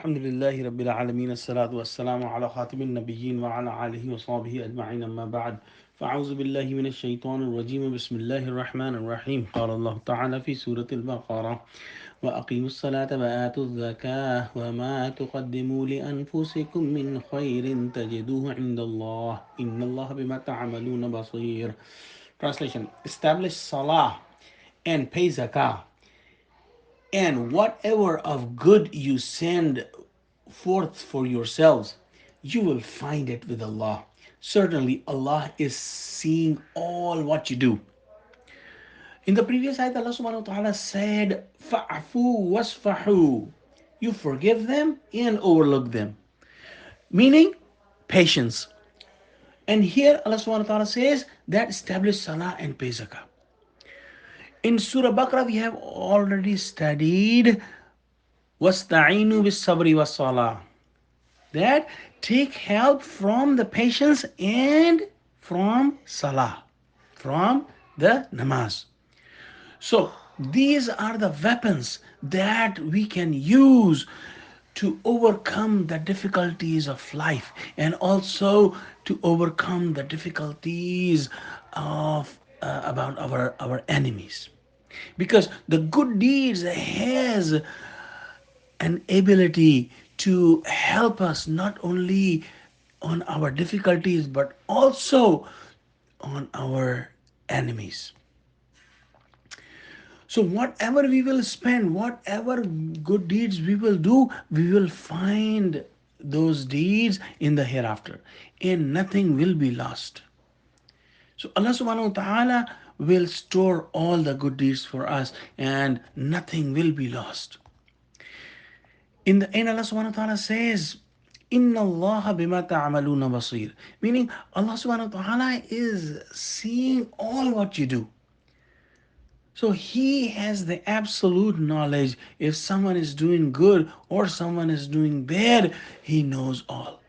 الحمد لله رب العالمين الصلاة والسلام على خاتم النبيين وعلى آله وصحبه أجمعين أما بعد فأعوذ بالله من الشيطان الرجيم بسم الله الرحمن الرحيم قال الله تعالى في سورة البقرة وأقيموا الصلاة وآتوا الزكاة وما تقدموا لأنفسكم من خير تجدوه عند الله إن الله بما تعملون بصير. Translation: Establish Salah and pay Zakah, and whatever of good you send forth for yourselves, you will find it with Allah. Certainly, Allah is seeing all what you do. In the previous ayat, Allah subhanahu wa ta'ala said, Fa'afu wasfahu. You forgive them and overlook them. Meaning, patience. And here Allah subhanahu wa ta'ala says that establish salah and pay zakah. In Surah Baqarah, we have already studied Wasta'inu bis sabri was salah. That take help from the patience and from salah, from the namaz. So these are the weapons that we can use to overcome the difficulties of life, and also to overcome the difficulties of about our enemies, because the good deeds has an ability to help us not only on our difficulties but also on our enemies. So, whatever we will spend, whatever good deeds we will do, we will find those deeds in the hereafter, and nothing will be lost. So, Allah subhanahu wa ta'ala will store all the good deeds for us, and nothing will be lost. In the end, Allah subhanahu wa ta'ala says, Inna Allah bima ta'amaluna basir. Meaning, Allah subhanahu wa ta'ala is seeing all what you do. So He has the absolute knowledge. If someone is doing good or someone is doing bad, He knows all.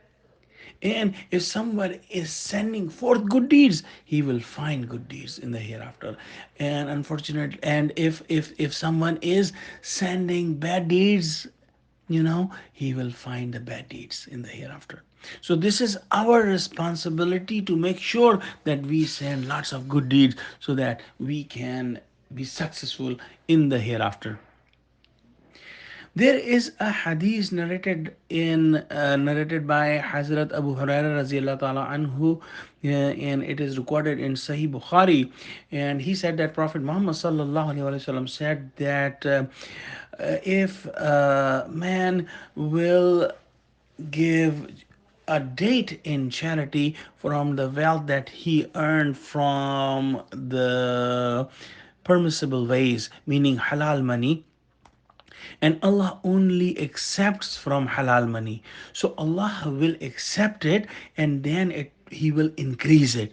And if someone is sending forth good deeds, he will find good deeds in the hereafter. And unfortunately, and if someone is sending bad deeds, he will find the bad deeds in the hereafter. So this is our responsibility to make sure that we send lots of good deeds so that we can be successful in the hereafter. There is a hadith narrated by Hazrat Abu Hurairah radhiyallahu ta'ala anhu, and it is recorded in Sahih Bukhari. And he said that Prophet Muhammad sallallahu alaihi wasallam said that if a man will give a date in charity from the wealth that he earned from the permissible ways, meaning halal money, and Allah only accepts from halal money. So Allah will accept it, and then He will increase it.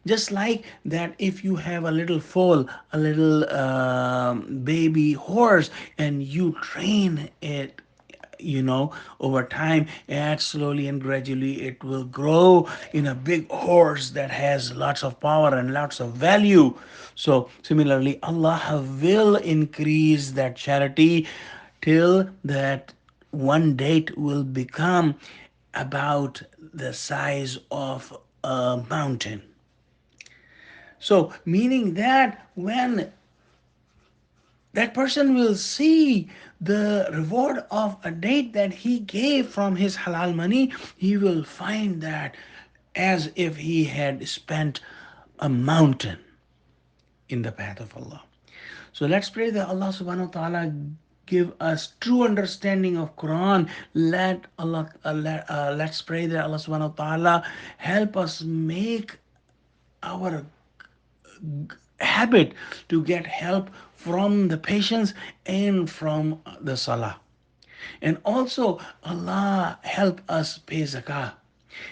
Just like that, if you have a little foal, a little baby horse, and you train it, over time, and slowly and gradually it will grow in a big horse that has lots of power and lots of value. So similarly, Allah will increase that charity till that one date will become about the size of a mountain. So meaning that when that person will see the reward of a date that he gave from his halal money, he will find that as if he had spent a mountain in the path of Allah. So let's pray that Allah subhanahu wa ta'ala give us true understanding of Quran. Let's pray that Allah subhanahu wa ta'ala help us make our habit to get help from the patience and from the salah. And also, Allah help us pay zakah.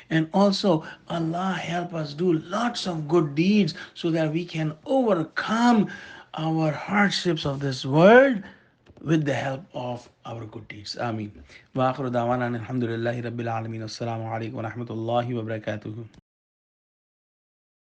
And also, Allah help us do lots of good deeds so that we can overcome our hardships of this world with the help of our good deeds. Ameen. Wa akhiru da'wana alhamdulillahi rabbil alameen. Assalamu alaikum wa rahmatullahi wa barakatuhu.